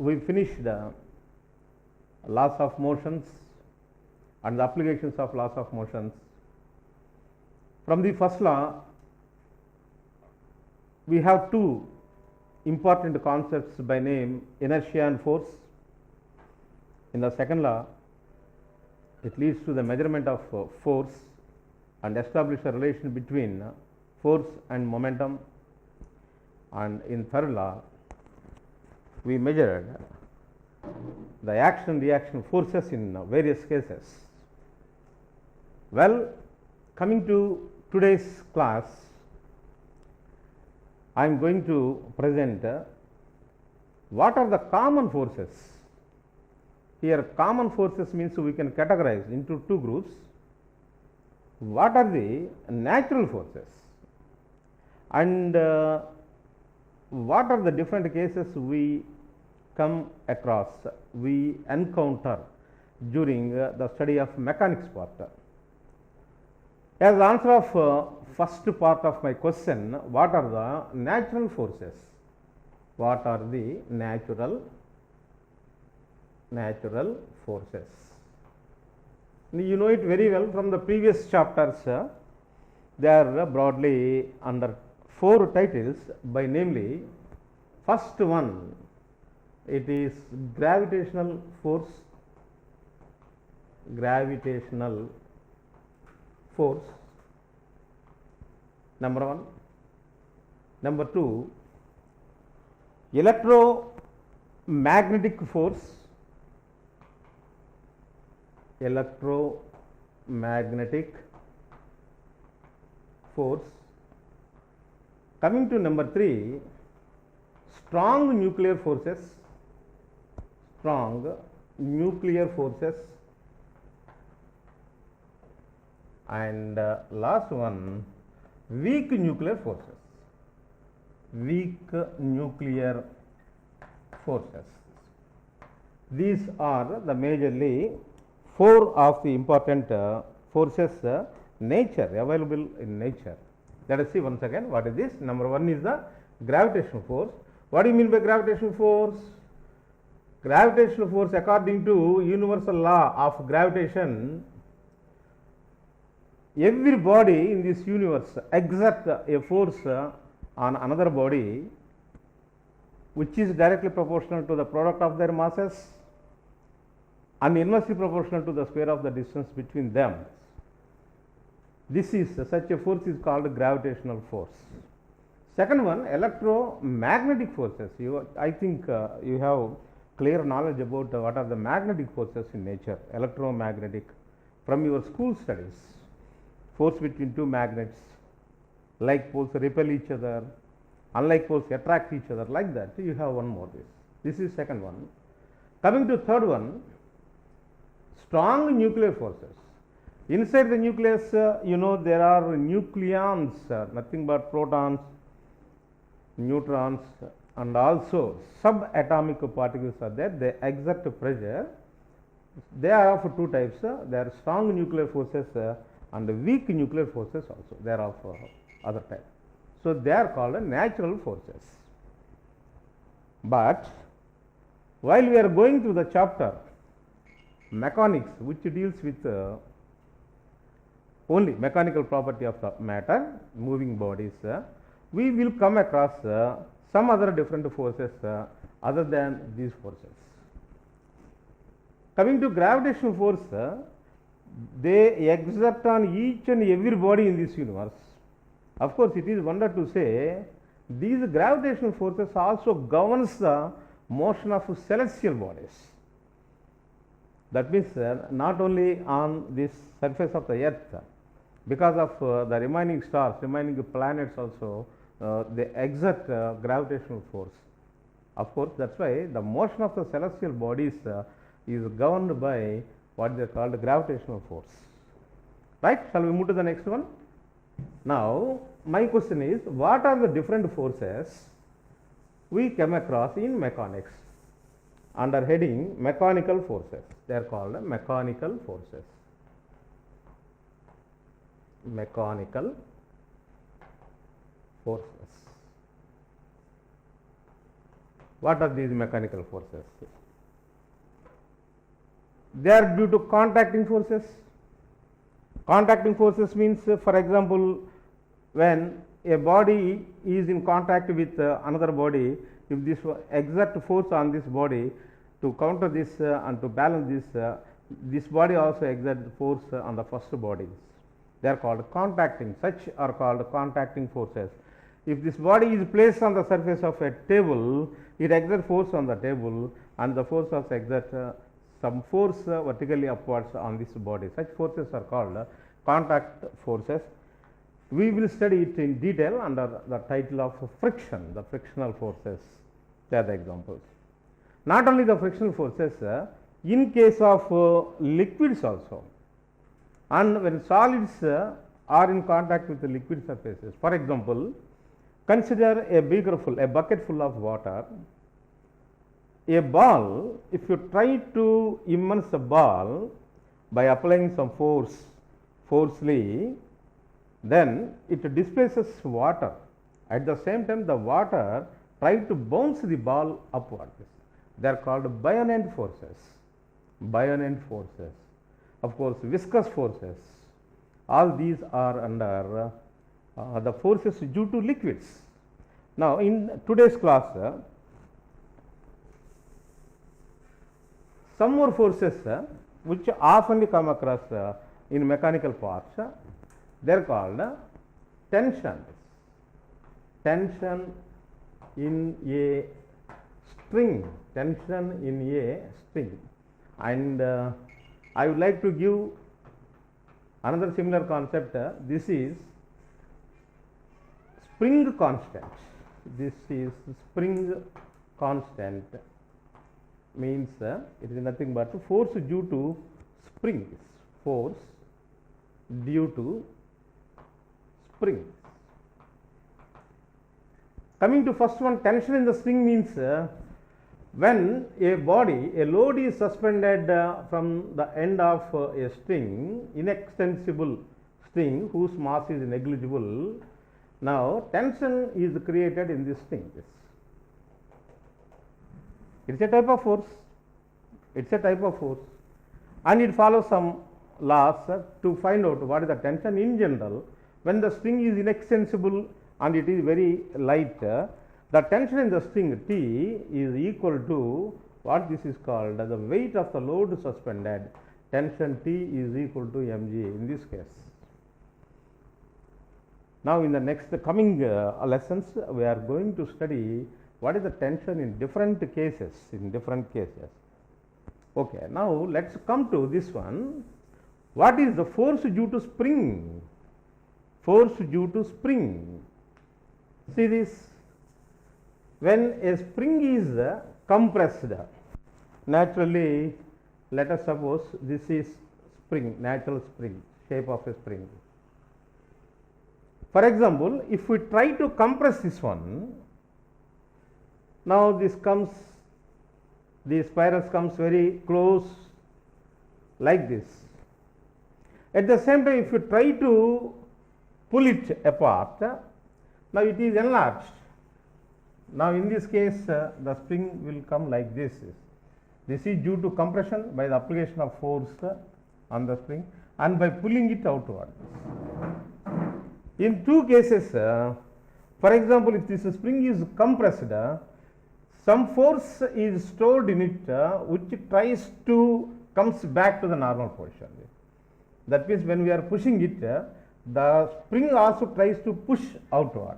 we finished laws of motions and the applications of laws of motions. From the first law, we have two important concepts by name inertia and force. In the second law, it leads to the measurement of force and establish a relation between force and momentum. And in third law, we measured the action reaction forces in various cases. Well, coming to today's class, I am going to present what are the common forces. Here common forces means we can categorize into two groups. What are the natural forces and what are the different cases we come across, we encounter during the study of mechanics part. As answer of first part of my question, what are the natural forces? What are the natural forces? You know it very well from the previous chapters. They are broadly under four titles by namely, first one, it is gravitational force, number one. Number two, electromagnetic force, Coming to number three, strong nuclear forces, and last one, weak nuclear forces. These are the majorly four of the important forces nature available in nature. Let us see once again what is this. Number one is the gravitational force. What do you mean by gravitational force? Gravitational force, according to universal law of gravitation, every body in this universe exerts a force on another body which is directly proportional to the product of their masses and inversely proportional to the square of the distance between them. This is such a force is called gravitational force. Second one, electromagnetic forces. I think you have clear knowledge about what are the magnetic forces in nature, electromagnetic, from your school studies. Force between two magnets, like poles repel each other, unlike poles attract each other, like that. You have one more this is second one. Coming to third one, strong nuclear forces. Inside the nucleus, there are nucleons, nothing but protons, neutrons, and also subatomic particles are there. They exert pressure. They are of two types. They are strong nuclear forces and weak nuclear forces also. They are of other type. So they are called natural forces. But while we are going through the chapter mechanics, which deals with only mechanical property of the matter, moving bodies, we will come across some other different forces other than these forces. Coming to gravitational force, they exert on each and every body in this universe. Of course, it is wonder to say these gravitational forces also governs the motion of celestial bodies. That means not only on this surface of the earth, because of the remaining stars, remaining planets also, they exert gravitational force. Of course, that is why the motion of the celestial bodies is governed by what they are called gravitational force. Right? Shall we move to the next one? Now, my question is, what are the different forces we come across in mechanics? Under heading mechanical forces, they are called mechanical forces. Mechanical forces. What are these mechanical forces? They are due to contacting forces. Contacting forces means, for example, when a body is in contact with another body, if this exert force on this body to counter this and to balance this, this body also exerts force on the first bodies. They are called contacting. Such are called contacting forces. If this body is placed on the surface of a table, it exerts force on the table, and the force also exerts some force vertically upwards on this body. Such forces are called contact forces. We will study it in detail under the title of friction, the frictional forces. They are the examples. Not only the frictional forces, in case of liquids also, and when solids are in contact with the liquid surfaces. For example, consider a beaker full, a bucket full of water. A ball, if you try to immerse a ball by applying some forcefully, then it displaces water. At the same time, the water tries to bounce the ball upwards. They are called buoyant forces. Buoyant forces. Of course, viscous forces. All these are under the forces due to liquids. Now, in today's class, some more forces which often come across in mechanical parts, they are called tensions. Tension in a string. Tension in a string. And I would like to give another similar concept. This is spring constant. This is spring constant. Means it is nothing but force due to springs. Force due to springs. Coming to first one, tension in the string means when a body, a load is suspended from the end of a string, inextensible string whose mass is negligible. Now, tension is created in this string. It is a type of force. It is a type of force, and it follows some laws to find out what is the tension in general. When the string is inextensible and it is very light, the tension in the string T is equal to what this is called as the weight of the load suspended. Tension T is equal to mg in this case. Now, in the next coming lessons, we are going to study what is the tension in different cases, Okay, now let us come to this one. What is the force due to spring? Force due to spring. See this, when a spring is compressed, naturally, let us suppose this is spring, natural spring, shape of a spring. For example, if we try to compress this one, now this comes, the spirals comes very close like this. At the same time, if you try to pull it apart, now it is enlarged. Now, in this case, the spring will come like this. This is due to compression by the application of force on the spring and by pulling it outward. In two cases, for example, if this spring is compressed, some force is stored in it which tries to comes back to the normal position. That means, when we are pushing it, the spring also tries to push outward.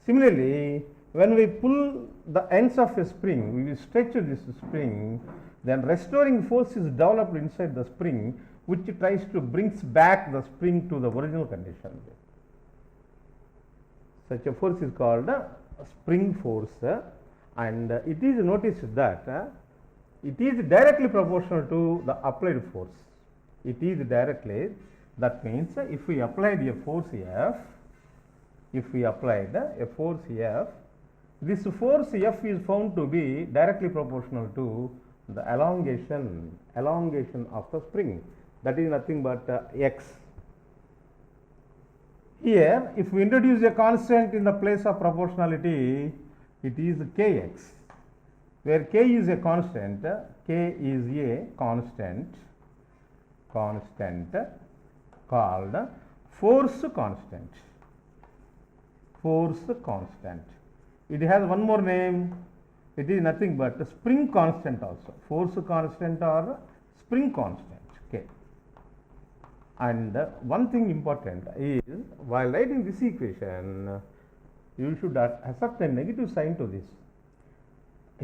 Similarly, when we pull the ends of a spring, we will stretch this spring, then restoring force is developed inside the spring which tries to brings back the spring to the original condition. Such a force is called spring force, and it is noticed that it is directly proportional to the applied force. It is directly, that means if we applied a force F, this force F is found to be directly proportional to the elongation of the spring, that is nothing but x. Here, if we introduce a constant in the place of proportionality, it is kx. where k is a constant, k is a constant called force constant. Force constant. It has one more name. It is nothing but spring constant also. Force constant or spring constant. Okay. And one thing important is, while writing this equation, you should accept a negative sign to this.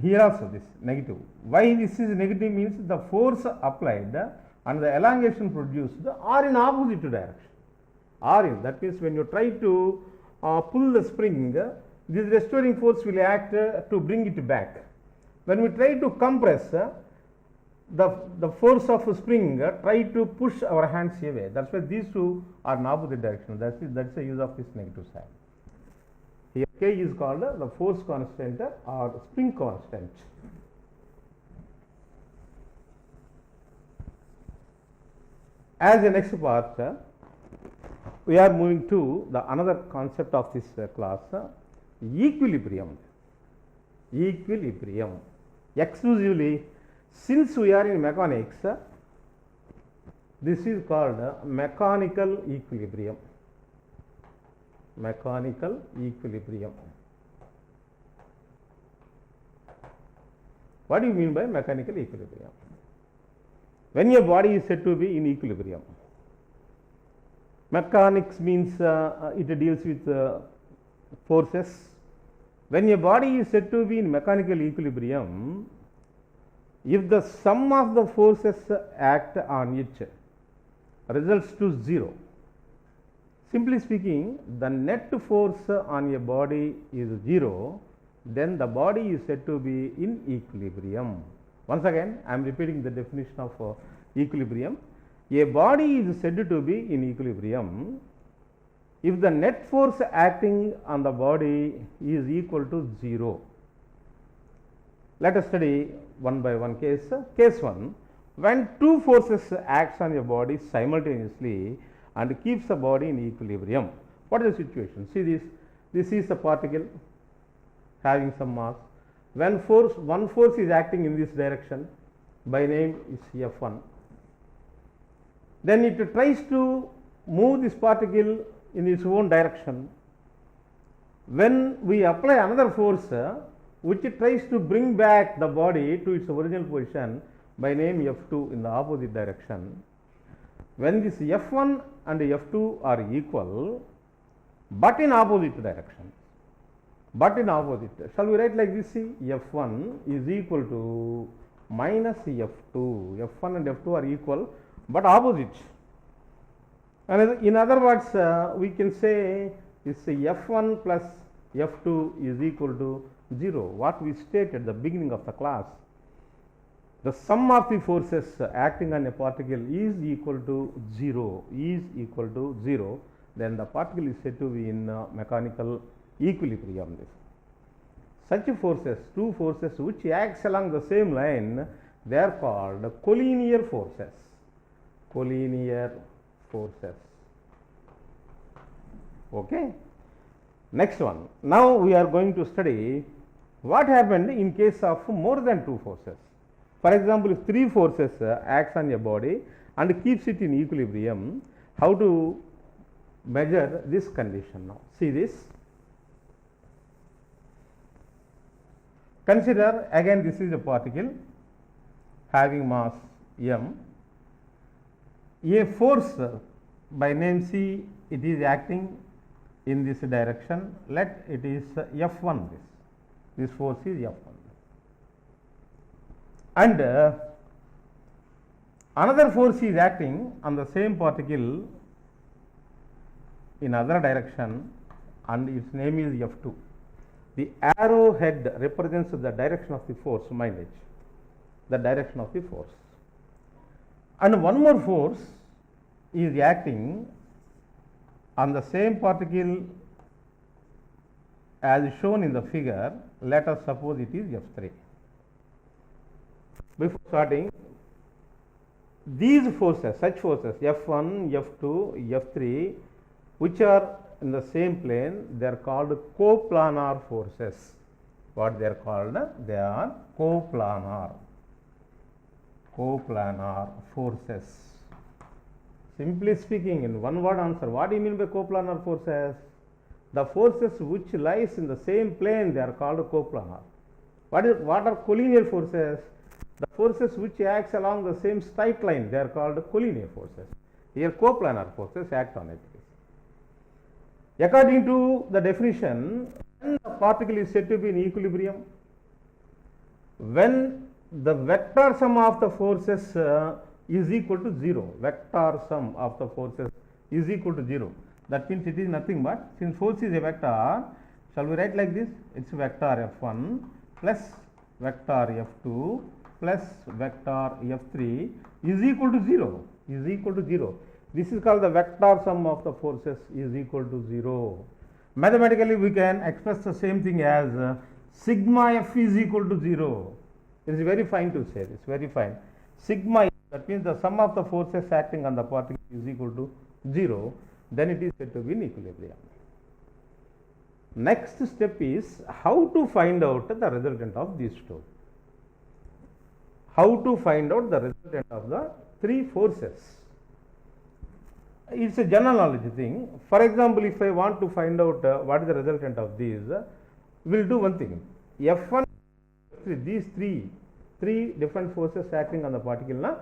Here also this negative. Why this is negative means the force applied and the elongation produced are in opposite direction. Are in, that means when you try to pull the spring, this restoring force will act to bring it back. When we try to compress, the force of spring try to push our hands away. That's why these two are in opposite direction. That's the use of this negative sign. Here k is called the force constant or spring constant. As the next part, we are moving to the another concept of this class, equilibrium. Equilibrium. Exclusively, since we are in mechanics, this is called mechanical equilibrium. Mechanical equilibrium. What do you mean by mechanical equilibrium? When your body is said to be in equilibrium. Mechanics means it deals with forces. When your body is said to be in mechanical equilibrium, if the sum of the forces act on it results to 0, simply speaking, the net force on a body is 0, then the body is said to be in equilibrium. Once again, I am repeating the definition of equilibrium. A body is said to be in equilibrium if the net force acting on the body is equal to 0. Let us study one by one case. Case 1, when two forces acts on a body simultaneously and keeps the body in equilibrium. What is the situation? See this. This is a particle having some mass. When one force is acting in this direction, by name is F1, then it tries to move this particle in its own direction. When we apply another force which tries to bring back the body to its original position, by name F2 in the opposite direction, when this F1 and F2 are equal but in opposite direction, shall we write like this? See, F1 is equal to minus F2. F1 and F2 are equal but opposite. And in other words, we can say this F1 plus F2 is equal to 0. What we stated at the beginning of the class, the sum of the forces acting on a particle is equal to 0, then the particle is said to be in mechanical equilibrium. Such forces, two forces which acts along the same line, they are called collinear forces. Collinear forces. Okay. Next one. Now we are going to study what happened in case of more than two forces. For example, if three forces acts on a body and keeps it in equilibrium, how to measure this condition now? See this. Consider again this is a particle having mass m. A force by name C, it is acting in this direction. Let it is F1. This force is F1. And another force is acting on the same particle in other direction, and its name is F2. The arrow head represents the direction of the force, mind it, the direction of the force. And one more force is acting on the same particle as shown in the figure. Let us suppose it is F3. Before starting, these forces, such forces F1, F2, F3, which are in the same plane, they are called coplanar forces. what they are called? They are coplanar forces. Simply speaking, in one word answer, what do you mean by coplanar forces? The forces which lies in the same plane, they are called coplanar. What are collinear forces? The forces which acts along the same straight line, they are called collinear forces. Here coplanar forces act on it. According to the definition, when the particle is said to be in equilibrium, when the vector sum of the forces is equal to 0, vector sum of the forces is equal to 0. That means it is nothing but, since force is a vector, shall we write like this? It's vector F1 plus vector F2 plus vector F3 is equal to 0, is equal to 0. This is called the vector sum of the forces is equal to 0. Mathematically, we can express the same thing as sigma F is equal to 0. It is very fine to say this, very fine. Sigma F, that means the sum of the forces acting on the particle is equal to 0, then it is said to be in equilibrium. Next step is how to find out the resultant of these two. How to find out the resultant of the three forces. It's a general knowledge thing. For example, if I want to find out what is the resultant of these, we will do one thing. F1, these three different forces acting on the particle.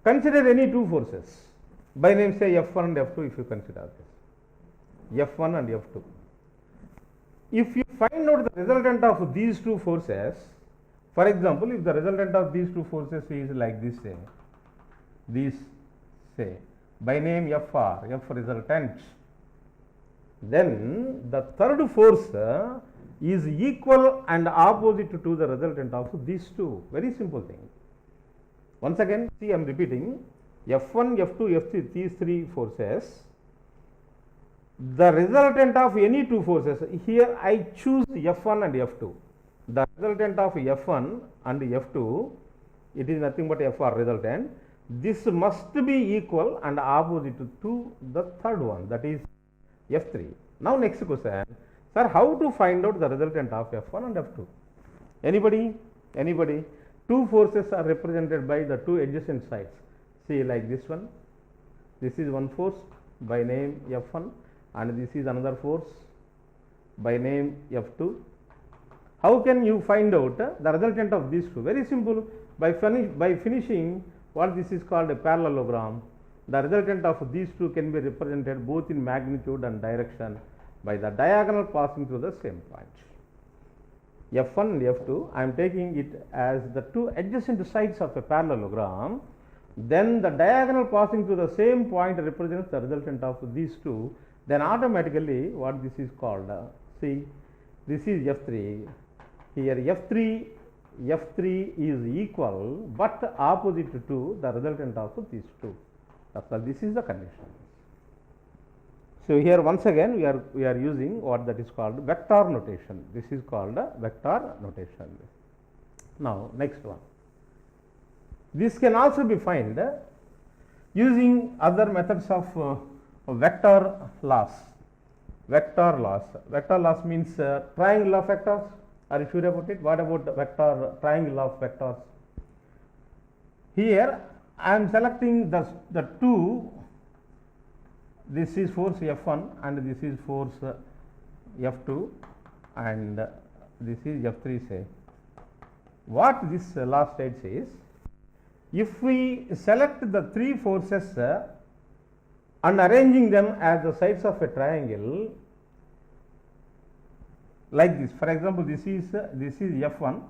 Consider any two forces. By name say F1 and F2 if you consider this. F1 and F2. If you find out the resultant of these two forces, for example, if the resultant of these two forces is like this, say, by name Fr, F resultant, then the third force is equal and opposite to the resultant of these two. Very simple thing. Once again, see, I am repeating, F1, F2, F3, these three forces, the resultant of any two forces, here I choose F1 and F2. The resultant of F1 and F2, it is nothing but Fr resultant. This must be equal and opposite to the third one, that is F3. Now next question, sir, how to find out the resultant of F1 and F2? Anybody? Anybody? Two forces are represented by the two adjacent sides. See, like this one. This is one force by name F1 and this is another force by name F2. How can you find out the resultant of these two? Very simple. By finishing what this is called a parallelogram, the resultant of these two can be represented both in magnitude and direction by the diagonal passing through the same point. F1 and F2, I am taking it as the two adjacent sides of a parallelogram. Then the diagonal passing through the same point represents the resultant of these two. Then automatically what this is called, see, this is F3. Here F3 is equal but opposite to the resultant of these two. That's all. This is the condition. So here once again we are using what that is called vector notation. This is called vector notation. Now next one. This can also be found using other methods of vector loss. Vector loss means triangle of vectors. Are you sure about it? What about the vector triangle of vectors? Here I am selecting the two. This is force F1 and this is force F2 and this is F3, say. What this last slide says, if we select the three forces and arranging them as the sides of a triangle like this, for example, this is F1,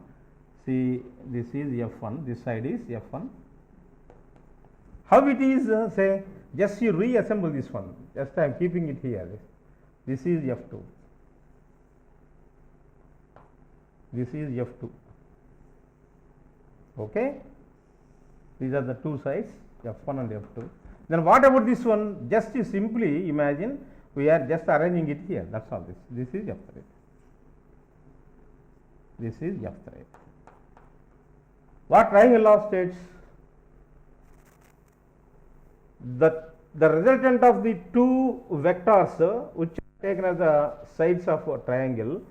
see, this is F1, this side is F1. How it is, say, just you reassemble this one, just I am keeping it here. This is F2, this is F2, okay. These are the two sides, F1 and F2. Then what about this one? Just you simply imagine we are just arranging it here, that's all. This is F3. This is F3. What triangle law states? The resultant of the two vectors which are taken as the sides of a triangle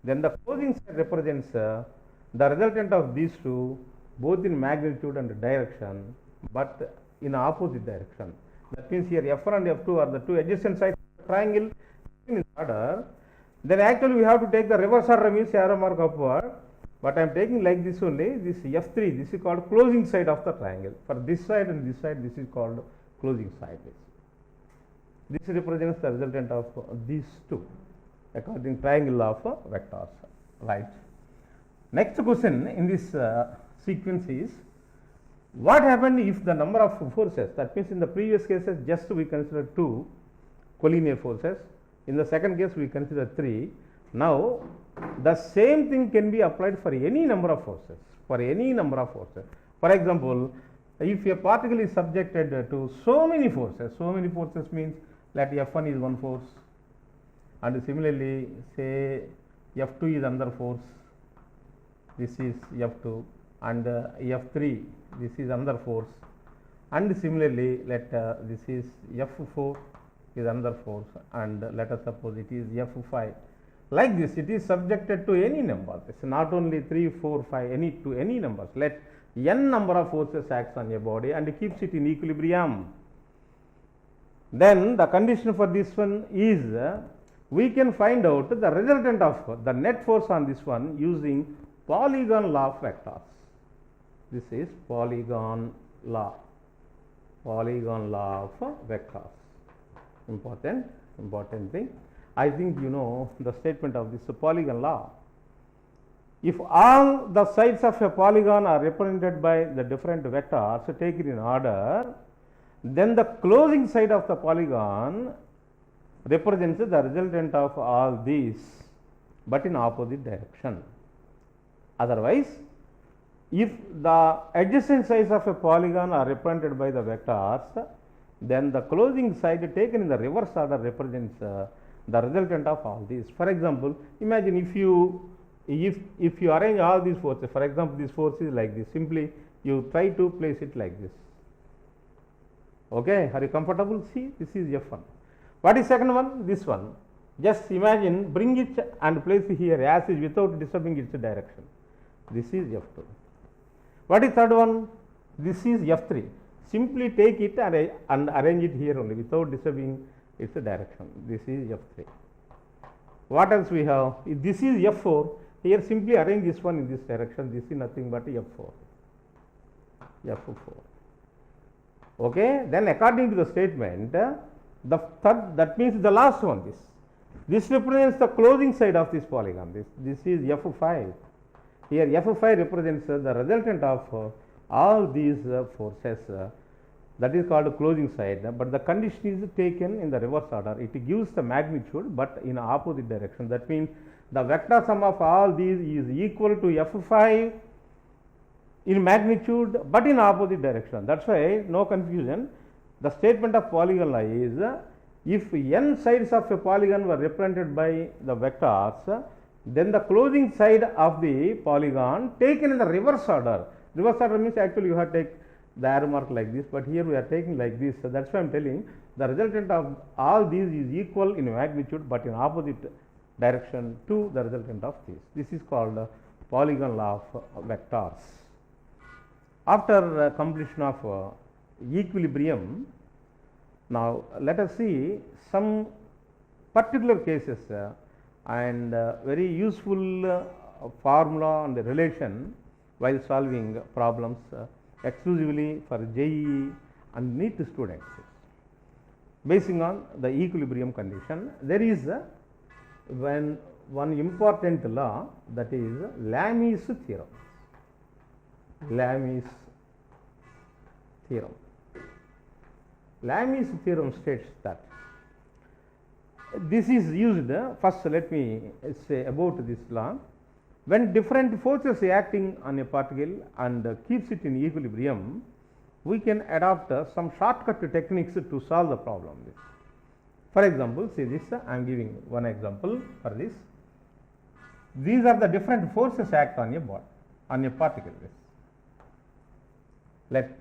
then the closing side represents the resultant of these two both in magnitude and direction, but in opposite direction. That means here F1 and F2 are the two adjacent sides of the triangle in order. Then actually we have to take the reverse order, means arrow mark upward, but I am taking like this only. This F3, this is called closing side of the triangle. For this side and this side, this is called closing side. This represents the resultant of these two according to triangle of vectors, right? Next question in this sequence is, what happened if the number of forces, that means in the previous cases just we considered two collinear forces, in the second case we consider three. Now the same thing can be applied for any number of forces, for example, if a particle is subjected to so many forces means that F1 is one force, and similarly say F2 is another force, this is F2, and F3, this is another force, and similarly let this is F4 is another force, and let us suppose it is F5. Like this, it is subjected to any number. It's not only 3, 4, 5, any numbers. Let n number of forces acts on a body and keeps it in equilibrium. Then the condition for this one is we can find out the resultant of the net force on this one using Polygon law of vectors. This is Polygon law of vectors. Important thing. I think you know the statement of this Polygon law. If all the sides of a polygon are represented by the different vectors taken in order, then the closing side of the polygon represents the resultant of all these, but in opposite direction. Otherwise, if the adjacent sides of a polygon are represented by the vectors, then the closing side taken in the reverse order represents the resultant of all these. For example, imagine if you arrange all these forces, for example, this force is like this, simply you try to place it like this. Okay, are you comfortable? See, this is F1. What is second one? This one. Just imagine, bring it and place it here as is without disturbing its direction. This is F2. What is third one? This is F3. Simply take it and arrange it here only without disturbing its direction. This is F3. What else we have? If this is F4, here simply arrange this one in this direction. This is nothing but F4. Okay, then according to the statement, the third, that means the last one, this represents the closing side of this polygon. This is F5. Here F5 represents the resultant of all these forces. That is called closing side, but the condition is taken in the reverse order. It gives the magnitude, but in opposite direction. That means the vector sum of all these is equal to F5 in magnitude, but in opposite direction. That's why no confusion. The statement of polygon law is, if n sides of a polygon were represented by the vectors, then the closing side of the polygon taken in the reverse order. Reverse order means actually you have to take the arrow mark like this, but here we are taking like this. So that's why I am telling the resultant of all these is equal in magnitude, but in opposite direction to the resultant of this. This is called polygon law of vectors. After completion of equilibrium, now let us see some particular cases and very useful formula and relation while solving problems exclusively for JEE and NEET students. Basing on the equilibrium condition, there is one important law, that is Lami's theorem. Lami's theorem states that this is used, first let me say about this law. When different forces acting on a particle and keeps it in equilibrium, we can adopt some shortcut techniques to solve the problem. For example, see this, I am giving one example for this. These are the different forces act on a particle. Let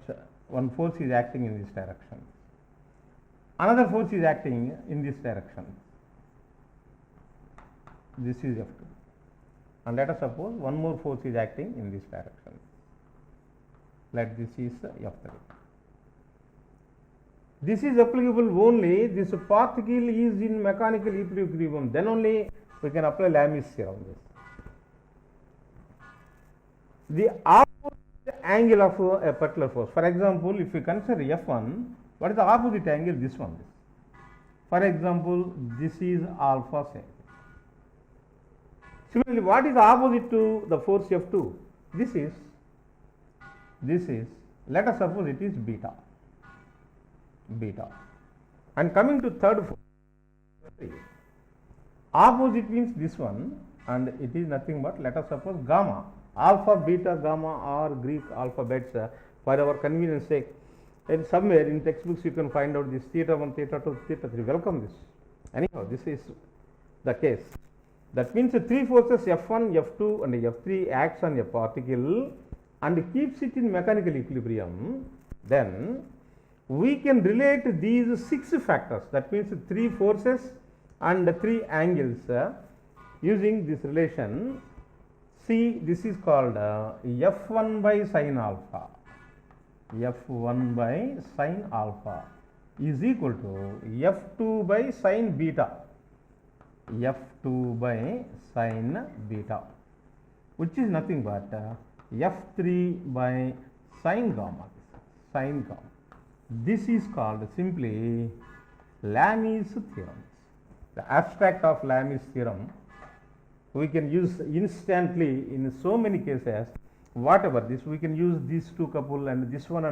one force is acting in this direction, another force is acting in this direction. This is F2. and let us suppose one more force is acting in this direction. Let this is F3. This is applicable only this particle is in mechanical equilibrium, then only we can apply Lami's theorem. The opposite angle of a particular force. For example, if we consider F1, what is the opposite angle? This one. For example, this is alpha say. Similarly, what is the opposite to the force F2? This is, let us suppose it is beta. And coming to third force, opposite means this one, and it is nothing but, let us suppose gamma. Alpha, beta, gamma are Greek alphabets for our convenience sake. And somewhere in textbooks you can find out this theta 1, theta 2, theta 3. Welcome this. Anyhow, this is the case. That means the three forces F1, F2 and F3 acts on a particle and keeps it in mechanical equilibrium. Then we can relate these 6 factors. That means three forces and 3 angles using this relation. See, this is called F1 by sin alpha. F1 by sin alpha is equal to F2 by sin beta. F2 by sin beta, which is nothing but F3 by sin gamma. This is called simply Lami's theorem. The abstract of Lami's theorem we can use instantly in so many cases. Whatever this, we can use these two couple and this one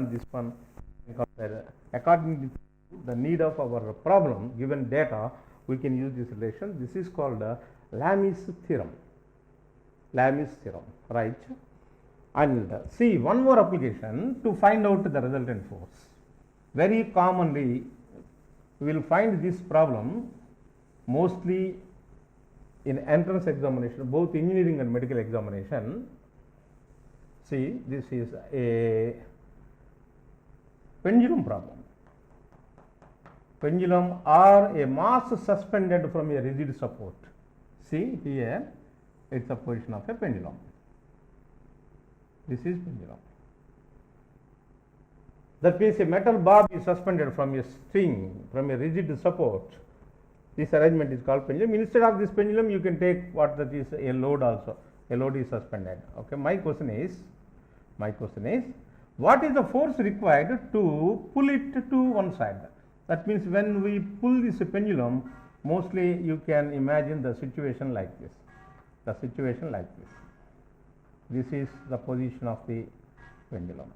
according to the need of our problem, given data, we can use this relation. This is called Lami's theorem. Right? And see one more application to find out the resultant force. Very commonly we will find this problem mostly in entrance examination, both engineering and medical examination. See, this is a pendulum problem. Pendulum or a mass suspended from a rigid support. See here, it is the position of a pendulum. This is pendulum. That means a metal bob is suspended from a string, from a rigid support. This arrangement is called pendulum. Instead of this pendulum, you can take what that is a load also. A load is suspended. Okay. My question is, what is the force required to pull it to one side? That means when we pull this pendulum, mostly you can imagine the situation like this. This is the position of the pendulum.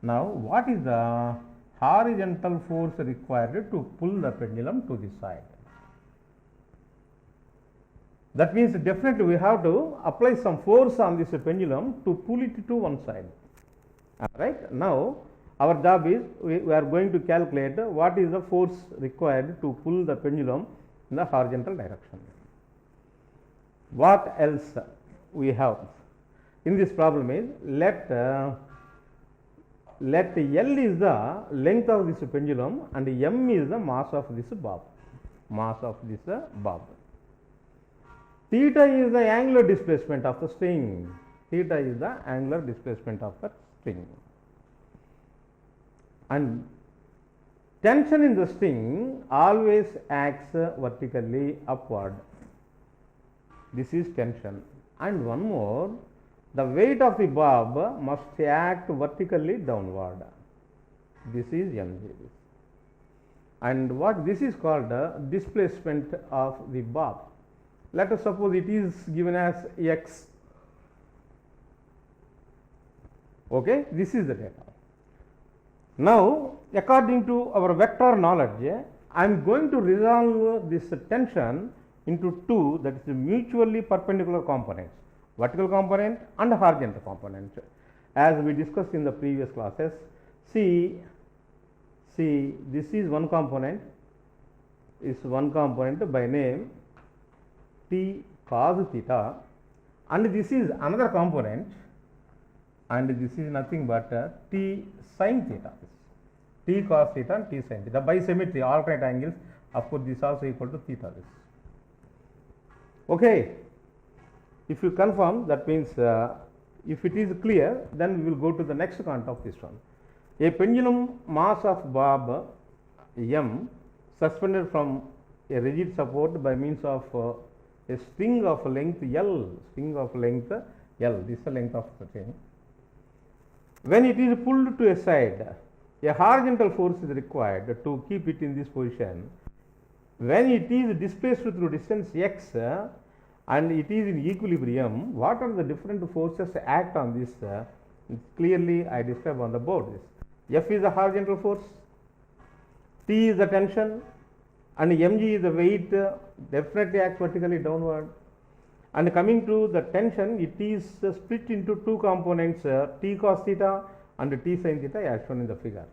Now, what is the horizontal force required to pull the pendulum to this side? That means definitely we have to apply some force on this pendulum to pull it to one side. Alright. Now, our job is we are going to calculate what is the force required to pull the pendulum in the horizontal direction. What else we have in this problem is let L is the length of this pendulum and M is the mass of this bob. Theta is the angular displacement of the string. And tension in the string always acts vertically upward. This is tension. And one more, the weight of the bob must act vertically downward. This is mg. And what this is called displacement of the bob. Let us suppose it is given as x. Okay, this is the data. Now, according to our vector knowledge, I am going to resolve this tension into two, that is mutually perpendicular components, vertical component and horizontal component. As we discussed in the previous classes, see this is one component, by name T cos theta, and this is another component, and this is nothing but T sin theta. T cos theta and T sin theta by symmetry, alternate angles. Of course, this also equal to theta. Okay. If you confirm, that means if it is clear, then we will go to the next count of this one. A pendulum mass of Bob M suspended from a rigid support by means of a string of length L, this is the length of the string. When it is pulled to a side, a horizontal force is required to keep it in this position. When it is displaced through distance x and it is in equilibrium, what are the different forces act on this? Clearly I describe on the board. This F is the horizontal force, T is the tension, and mg is the weight, definitely acts vertically downward. And coming to the tension, it is split into two components, T cos theta and T sin theta, as shown in the figure.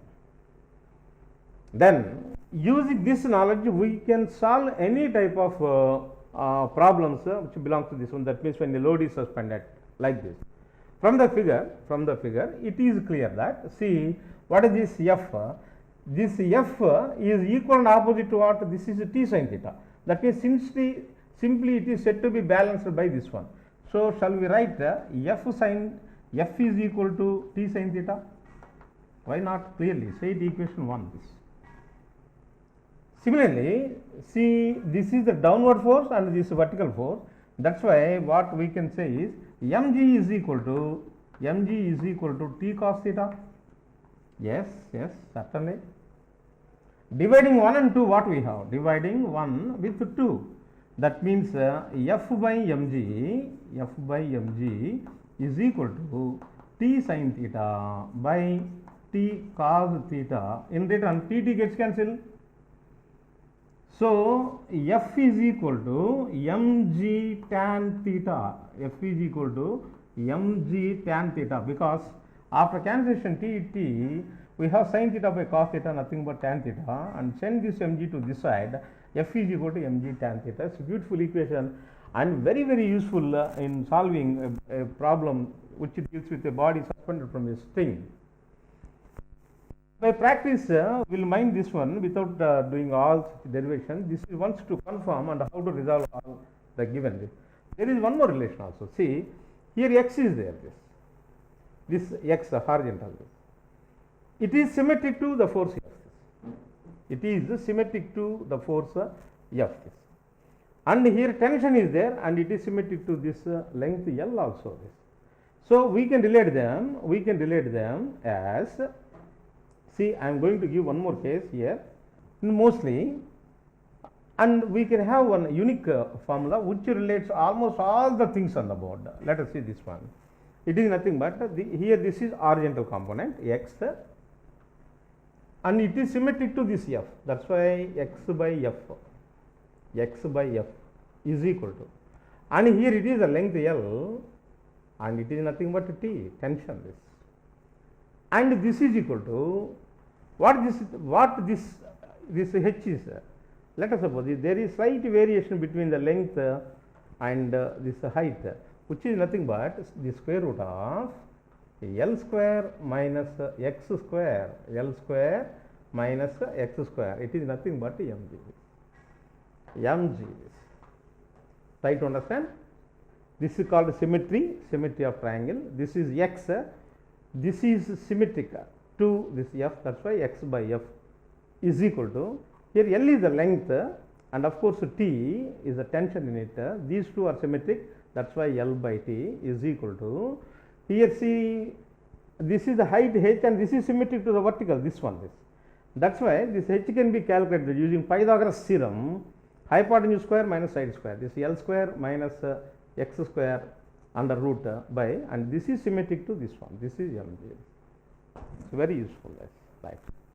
Then using this knowledge, we can solve any type of problems which belongs to this one. That means when the load is suspended like this. From the figure, it is clear that, see, what is this F? This F is equal and opposite to what? This is T sin theta. That means simply it is said to be balanced by this one. So shall we write F is equal to T sin theta? Why not? Clearly say it, equation 1 this. Similarly, see, this is the downward force and this vertical force. That's why what we can say is mg is equal to T cos theta. Yes, certainly. Dividing 1 and 2, what we have? Dividing 1 with 2. That means F by mg is equal to T sin theta by T cos theta. In return, T gets cancelled. So F is equal to mg tan theta. F is equal to mg tan theta, because after cancellation T, we have sin theta by cos theta, nothing but tan theta, and send this mg to this side. F is equal to mg tan theta. It's a beautiful equation and very, very useful in solving a problem which deals with a body suspended from a string. By practice, we will mind this one without doing all such derivations. This is once to confirm and how to resolve all the given. There is one more relation also. See, here x is there. This x horizontal. It is symmetric to the force F. It is symmetric to the force F. And here tension is there, and it is symmetric to this length L also. So we can relate them as, see, I am going to give one more case here, mostly, and we can have one unique formula which relates almost all the things on the board. Let us see this one. It is nothing but here this is horizontal component x, and it is symmetric to this F. That's why x by F is equal to, and here it is a length L, and it is nothing but T, tension this, and this is equal to what this h is. Let us suppose there is slight variation between the length and this height, which is nothing but the square root of L square minus x square, L square minus x square. It is nothing but mg. Try to understand. This is called symmetry of triangle. This is x, this is symmetric to this F. That's why x by F is equal to, here L is the length and of course T is the tension in it. These two are symmetric. That's why L by T is equal to, here see, this is the height h and this is symmetric to the vertical, this one. That's why this h can be calculated using Pythagoras theorem, hypotenuse square minus side square. This L square minus x square under root by, and this is symmetric to this one. This is mg. It's very useful. Right.